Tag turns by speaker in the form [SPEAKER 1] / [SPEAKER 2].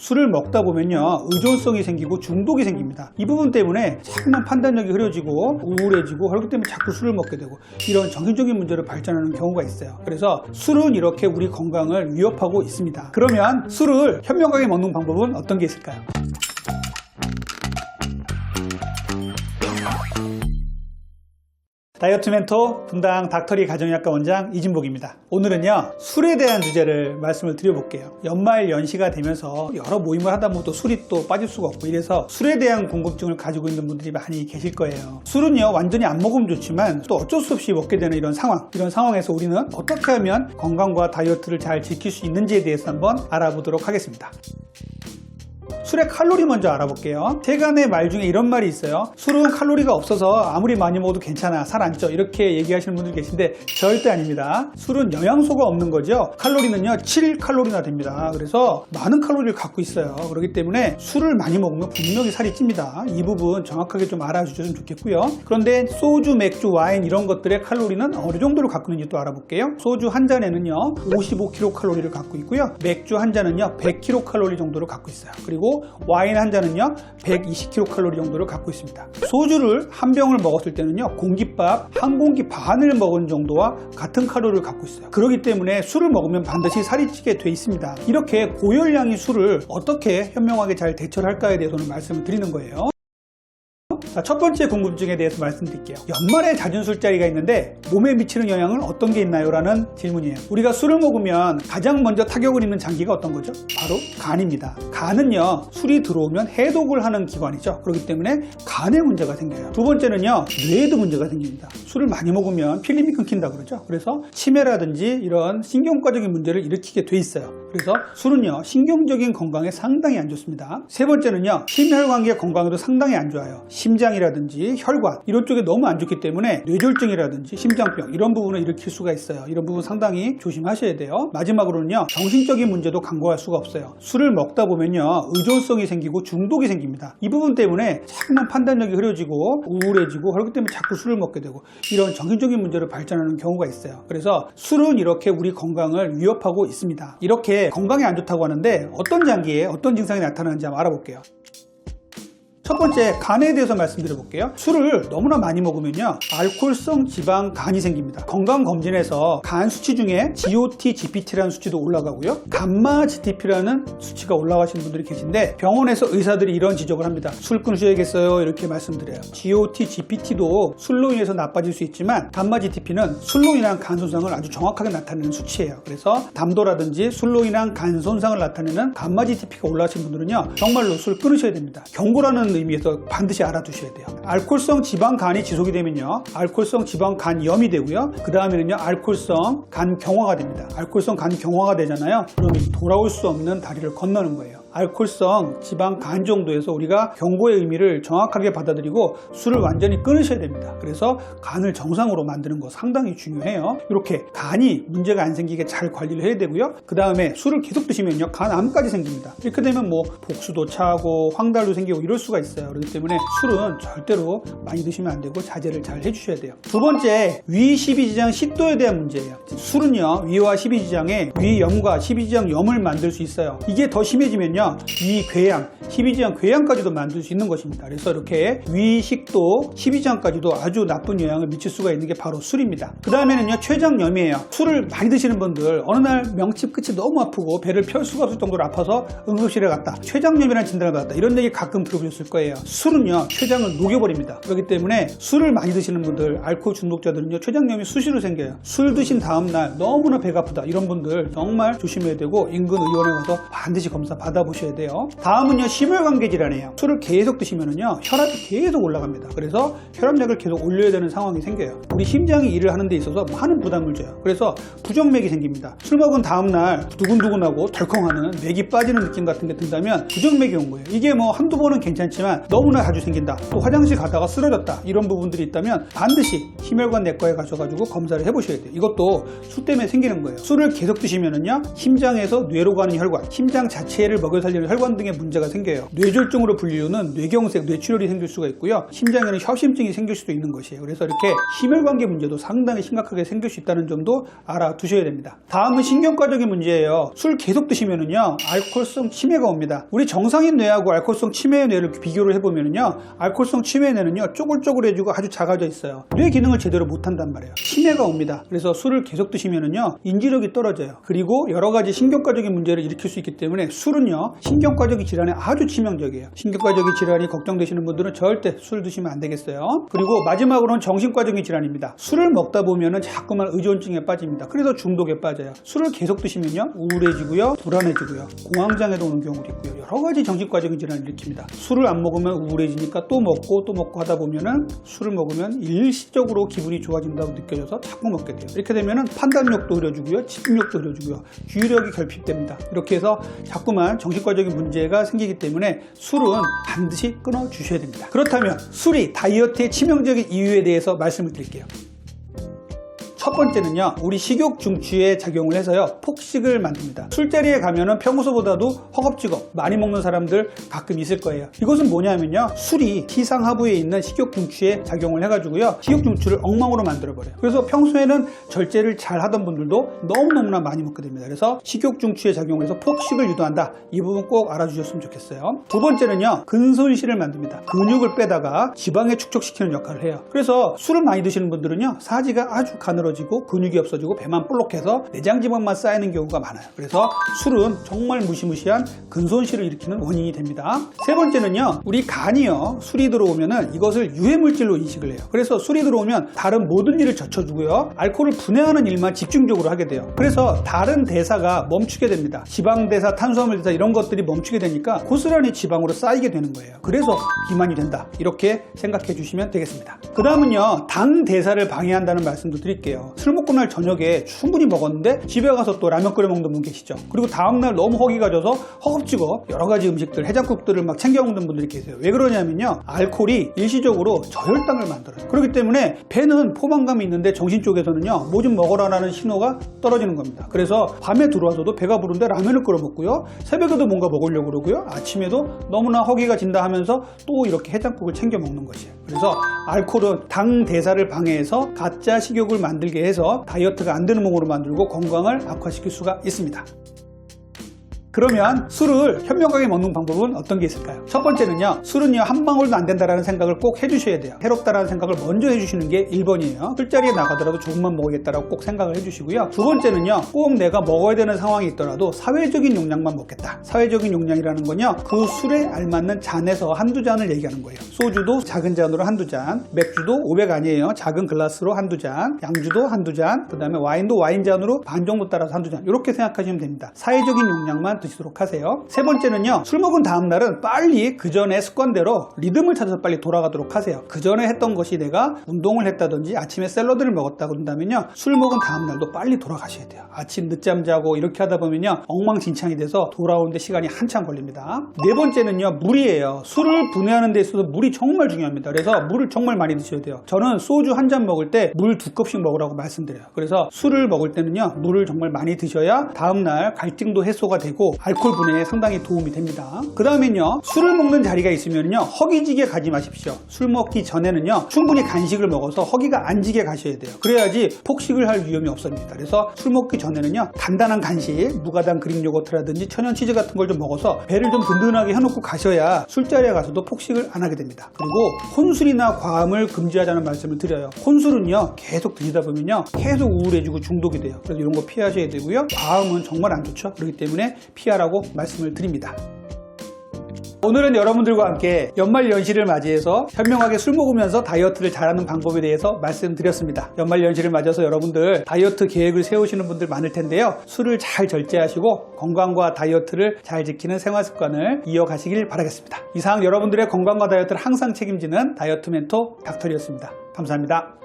[SPEAKER 1] 술을 먹다 보면요 의존성이 생기고 중독이 생깁니다. 이 부분 때문에 자꾸만 판단력이 흐려지고 우울해지고 그렇기 때문에 자꾸 술을 먹게 되고 이런 정신적인 문제로 발전하는 경우가 있어요. 그래서 술은 이렇게 우리 건강을 위협하고 있습니다. 그러면 술을 현명하게 먹는 방법은 어떤 게 있을까요? 다이어트 멘토 분당 닥터리 가정의학과 원장 이진복입니다. 오늘은요 술에 대한 주제를 말씀을 드려볼게요. 연말 연시가 되면서 여러 모임을 하다 보면 또 술이 또 빠질 수가 없고 이래서 술에 대한 궁금증을 가지고 있는 분들이 많이 계실 거예요. 술은요 완전히 안 먹으면 좋지만 또 어쩔 수 없이 먹게 되는 이런 상황에서 우리는 어떻게 하면 건강과 다이어트를 잘 지킬 수 있는지에 대해서 한번 알아보도록 하겠습니다. 술의 칼로리 먼저 알아볼게요. 세간의 말 중에 이런 말이 있어요. 술은 칼로리가 없어서 아무리 많이 먹어도 괜찮아, 살 안 쪄, 이렇게 얘기하시는 분들 계신데 절대 아닙니다. 술은 영양소가 없는 거죠. 칼로리는요 7칼로리나 됩니다. 그래서 많은 칼로리를 갖고 있어요. 그렇기 때문에 술을 많이 먹으면 분명히 살이 찝니다. 이 부분 정확하게 좀 알아주셨으면 좋겠고요. 그런데 소주, 맥주, 와인 이런 것들의 칼로리는 어느 정도로 갖고 있는지 또 알아볼게요. 소주 한 잔에는요 55kcal를 갖고 있고요. 맥주 한 잔은요 100kcal 정도를 갖고 있어요. 그리고 와인 한 잔은요 120kcal 정도를 갖고 있습니다. 소주를 한 병을 먹었을 때는요 공깃밥 한 공기 반을 먹은 정도와 같은 칼로리를 갖고 있어요. 그렇기 때문에 술을 먹으면 반드시 살이 찌게 돼 있습니다. 이렇게 고열량의 술을 어떻게 현명하게 잘 대처를 할까에 대해서 오늘 말씀을 드리는 거예요. 자, 첫 번째 궁금증에 대해서 말씀드릴게요. 연말에 잦은 술자리가 있는데 몸에 미치는 영향은 어떤 게 있나요? 라는 질문이에요. 우리가 술을 먹으면 가장 먼저 타격을 입는 장기가 어떤 거죠? 바로 간입니다. 간은요 술이 들어오면 해독을 하는 기관이죠. 그렇기 때문에 간에 문제가 생겨요. 두 번째는요 뇌에도 문제가 생깁니다. 술을 많이 먹으면 필름이 끊긴다 그러죠. 그래서 치매라든지 이런 신경과적인 문제를 일으키게 돼 있어요. 그래서 술은요 신경적인 건강에 상당히 안 좋습니다. 세 번째는요 심혈관계 건강에도 상당히 안 좋아요. 심장이라든지 혈관 이런 쪽에 너무 안 좋기 때문에 뇌졸중이라든지 심장병 이런 부분을 일으킬 수가 있어요. 이런 부분 상당히 조심하셔야 돼요. 마지막으로는요 정신적인 문제도 간과할 수가 없어요. 술을 먹다 보면요 의존성이 생기고 중독이 생깁니다. 이 부분 때문에 자꾸만 판단력이 흐려지고 우울해지고 그렇기 때문에 자꾸 술을 먹게 되고 이런 정신적인 문제로 발전하는 경우가 있어요. 그래서 술은 이렇게 우리 건강을 위협하고 있습니다. 이렇게 건강에 안 좋다고 하는데 어떤 장기에 어떤 증상이 나타나는지 한번 알아볼게요. 첫 번째 간에 대해서 말씀드려볼게요. 술을 너무나 많이 먹으면요 알코올성 지방 간이 생깁니다. 건강검진에서 간 수치 중에 GOT, GPT라는 수치도 올라가고요 감마 GTP라는 수치가 올라가시는 분들이 계신데 병원에서 의사들이 이런 지적을 합니다. 술 끊으셔야겠어요 이렇게 말씀드려요. GOT, GPT도 술로 인해서 나빠질 수 있지만 감마 GTP는 술로 인한 간 손상을 아주 정확하게 나타내는 수치예요. 그래서 담도라든지 술로 인한 간 손상을 나타내는 감마 GTP가 올라가신 분들은요 정말로 술 끊으셔야 됩니다. 경고라는 의미에서 반드시 알아두셔야 돼요. 알코올성 지방간이 지속이 되면요 알코올성 지방간염이 되고요 그 다음에는요 알코올성 간경화가 됩니다. 알코올성 간경화가 되잖아요. 그러면 돌아올 수 없는 다리를 건너는 거예요. 알코올성 지방간 정도에서 우리가 경고의 의미를 정확하게 받아들이고 술을 완전히 끊으셔야 됩니다. 그래서 간을 정상으로 만드는 거 상당히 중요해요. 이렇게 간이 문제가 안 생기게 잘 관리를 해야 되고요 그 다음에 술을 계속 드시면요 간암까지 생깁니다. 이렇게 되면 뭐 복수도 차고 황달도 생기고 이럴 수가 있어요. 그렇기 때문에 술은 절대로 많이 드시면 안 되고 자제를 잘 해주셔야 돼요. 두 번째 위12지장 식도에 대한 문제예요. 술은요 위와 12지장에 위염과 12지장염을 만들 수 있어요. 이게 더 심해지면요 위궤양, 12지장 궤양까지도 만들 수 있는 것입니다. 그래서 이렇게 위식도, 12지장까지도 아주 나쁜 영향을 미칠 수가 있는 게 바로 술입니다. 그 다음에는요 췌장염이에요. 술을 많이 드시는 분들 어느 날 명치 끝이 너무 아프고 배를 펼 수가 없을 정도로 아파서 응급실에 갔다 췌장염이라는 진단을 받았다 이런 얘기 가끔 들어보셨을 거예요. 술은요 췌장을 녹여버립니다. 그렇기 때문에 술을 많이 드시는 분들 알코올 중독자들은요 췌장염이 수시로 생겨요. 술 드신 다음날 너무나 배가 아프다 이런 분들 정말 조심해야 되고 인근 의원에 가서 반드시 검사 받아보셔야 돼요. 다음은요 심혈관계 질환이에요. 술을 계속 드시면은요 혈압이 계속 올라갑니다. 그래서 혈압약을 계속 올려야 되는 상황이 생겨요. 우리 심장이 일을 하는 데 있어서 많은 부담을 줘요. 그래서 부정맥이 생깁니다. 술 먹은 다음날 두근두근하고 덜컹하는 맥이 빠지는 느낌 같은 게 든다면 부정맥이 온 거예요. 이게 뭐 한두 번은 괜찮지만 너무나 자주 생긴다. 또 화장실 가다가 쓰러졌다. 이런 부분들이 있다면 반드시 심혈관 내과에 가셔가지고 검사를 해보셔야 돼요. 이것도 술 때문에 생기는 거예요. 술을 계속 드시면은요 심장에서 뇌로 가는 혈관, 심장 자체를 먹여 살리는 혈관 등의 문제가 생겨요. 생겨요. 뇌졸중으로 불리우는 뇌경색, 뇌출혈이 생길 수가 있고요. 심장에는 협심증이 생길 수도 있는 것이에요. 그래서 이렇게 심혈관계 문제도 상당히 심각하게 생길 수 있다는 점도 알아두셔야 됩니다. 다음은 신경과적인 문제예요. 술 계속 드시면은요, 알코올성 치매가 옵니다. 우리 정상인 뇌하고 알코올성 치매의 뇌를 비교를 해보면은요, 알코올성 치매의 뇌는요, 쪼글쪼글해지고 아주 작아져 있어요. 뇌 기능을 제대로 못한단 말이에요. 치매가 옵니다. 그래서 술을 계속 드시면은요, 인지력이 떨어져요. 그리고 여러 가지 신경과적인 문제를 일으킬 수 있기 때문에 술은요, 신경과적인 질환에 아주 치명적이에요. 신경과적인 질환이 걱정되시는 분들은 절대 술 드시면 안 되겠어요. 그리고 마지막으로는 정신과적인 질환입니다. 술을 먹다 보면은 자꾸만 의존증에 빠집니다. 그래서 중독에 빠져요. 술을 계속 드시면요, 우울해지고요, 불안해지고요, 공황장애도 오는 경우도 있고요. 여러 가지 정신과적인 질환을 일으킵니다. 술을 안 먹으면 우울해지니까 또 먹고 하다 보면은 술을 먹으면 일시적으로 기분이 좋아진다고 느껴져서 자꾸 먹게 돼요. 이렇게 되면은 판단력도 흐려지고요, 집중력도 흐려지고요, 주의력이 결핍됩니다. 이렇게 해서 자꾸만 정신과적인 문제가 생기기 때문에 술은 반드시 끊어 주셔야 됩니다. 그렇다면 술이 다이어트의 치명적인 이유에 대해서 말씀을 드릴게요. 첫 번째는요, 우리 식욕 중추에 작용을 해서요, 폭식을 만듭니다. 술자리에 가면은 평소보다도 허겁지겁 많이 먹는 사람들 가끔 있을 거예요. 이것은 뭐냐면요, 술이 시상하부에 있는 식욕 중추에 작용을 해가지고요, 식욕 중추를 엉망으로 만들어버려요. 그래서 평소에는 절제를 잘 하던 분들도 너무너무나 많이 먹게 됩니다. 그래서 식욕 중추에 작용을 해서 폭식을 유도한다. 이 부분 꼭 알아주셨으면 좋겠어요. 두 번째는요, 근손실을 만듭니다. 근육을 빼다가 지방에 축적시키는 역할을 해요. 그래서 술을 많이 드시는 분들은요, 사지가 아주 가늘어지고 근육이 없어지고 배만 볼록해서 내장지방만 쌓이는 경우가 많아요. 그래서 술은 정말 무시무시한 근손실을 일으키는 원인이 됩니다. 세 번째는요, 우리 간이요, 술이 들어오면은 이것을 유해물질로 인식을 해요. 그래서 술이 들어오면 다른 모든 일을 젖혀주고요, 알코올을 분해하는 일만 집중적으로 하게 돼요. 그래서 다른 대사가 멈추게 됩니다. 지방대사, 탄수화물 대사 이런 것들이 멈추게 되니까 고스란히 지방으로 쌓이게 되는 거예요. 그래서 비만이 된다. 이렇게 생각해 주시면 되겠습니다. 그 다음은요, 당 대사를 방해한다는 말씀도 드릴게요. 술 먹고 날 저녁에 충분히 먹었는데 집에 가서 또 라면 끓여 먹는 분 계시죠. 그리고 다음날 너무 허기가 져서 허겁지겁 여러 가지 음식들, 해장국들을 막 챙겨 먹는 분들이 계세요. 왜 그러냐면요, 알코올이 일시적으로 저혈당을 만들어요. 그렇기 때문에 배는 포만감이 있는데 정신 쪽에서는요, 뭐 좀 먹어라라는 신호가 떨어지는 겁니다. 그래서 밤에 들어와서도 배가 부른데 라면을 끓여 먹고요, 새벽에도 뭔가 먹으려고 그러고요, 아침에도 너무나 허기가 진다 하면서 또 이렇게 해장국을 챙겨 먹는 것이에요. 그래서 알코올은 당 대사를 방해해서 가짜 식욕을 만들게 해서 다이어트가 안 되는 몸으로 만들고 건강을 악화시킬 수가 있습니다. 그러면 술을 현명하게 먹는 방법은 어떤 게 있을까요? 첫 번째는요, 술은요, 한 방울도 안 된다라는 생각을 꼭 해주셔야 돼요. 해롭다라는 생각을 먼저 해주시는 게 1번이에요. 술자리에 나가더라도 조금만 먹어야겠다라고 꼭 생각을 해주시고요. 두 번째는요, 꼭 내가 먹어야 되는 상황이 있더라도 사회적인 용량만 먹겠다. 사회적인 용량이라는 건요, 그 술에 알맞는 잔에서 한두 잔을 얘기하는 거예요. 소주도 작은 잔으로 한두 잔, 맥주도 500 아니에요. 작은 글라스로 한두 잔, 양주도 한두 잔, 그 다음에 와인도 와인잔으로 반 정도 따라서 한두 잔, 이렇게 생각하시면 됩니다. 사회적인 용량만 드시도록 하세요. 세 번째는요, 술 먹은 다음날은 빨리 그 전에 습관대로 리듬을 찾아서 빨리 돌아가도록 하세요. 그 전에 했던 것이 내가 운동을 했다든지 아침에 샐러드를 먹었다 그런다면요, 술 먹은 다음날도 빨리 돌아가셔야 돼요. 아침 늦잠 자고 이렇게 하다 보면요, 엉망진창이 돼서 돌아오는데 시간이 한참 걸립니다. 네 번째는요, 물이에요. 술을 분해하는 데 있어서 물이 정말 중요합니다. 그래서 물을 정말 많이 드셔야 돼요. 저는 소주 한 잔 먹을 때 물 2컵씩 먹으라고 말씀드려요. 그래서 술을 먹을 때는요, 물을 정말 많이 드셔야 다음날 갈증도 해소가 되고 알코올 분해에 상당히 도움이 됩니다. 그 다음엔요, 술을 먹는 자리가 있으면요, 허기지게 가지 마십시오. 술 먹기 전에는요, 충분히 간식을 먹어서 허기가 안 지게 가셔야 돼요. 그래야지 폭식을 할 위험이 없습니다. 그래서 술 먹기 전에는요, 간단한 간식, 무가당 그릭 요거트라든지 천연 치즈 같은 걸 좀 먹어서 배를 좀 든든하게 해놓고 가셔야 술자리에 가서도 폭식을 안 하게 됩니다. 그리고 혼술이나 과음을 금지하자는 말씀을 드려요. 혼술은요, 계속 드시다 보면요, 계속 우울해지고 중독이 돼요. 그래서 이런 거 피하셔야 되고요, 과음은 정말 안 좋죠. 그렇기 때문에 피하라고 말씀을 드립니다. 오늘은 여러분들과 함께 연말연시를 맞이해서 현명하게 술 먹으면서 다이어트를 잘하는 방법에 대해서 말씀드렸습니다. 연말연시를 맞아서 여러분들 다이어트 계획을 세우시는 분들 많을 텐데요, 술을 잘 절제하시고 건강과 다이어트를 잘 지키는 생활습관을 이어가시길 바라겠습니다. 이상 여러분들의 건강과 다이어트를 항상 책임지는 다이어트 멘토 닥터리였습니다. 감사합니다.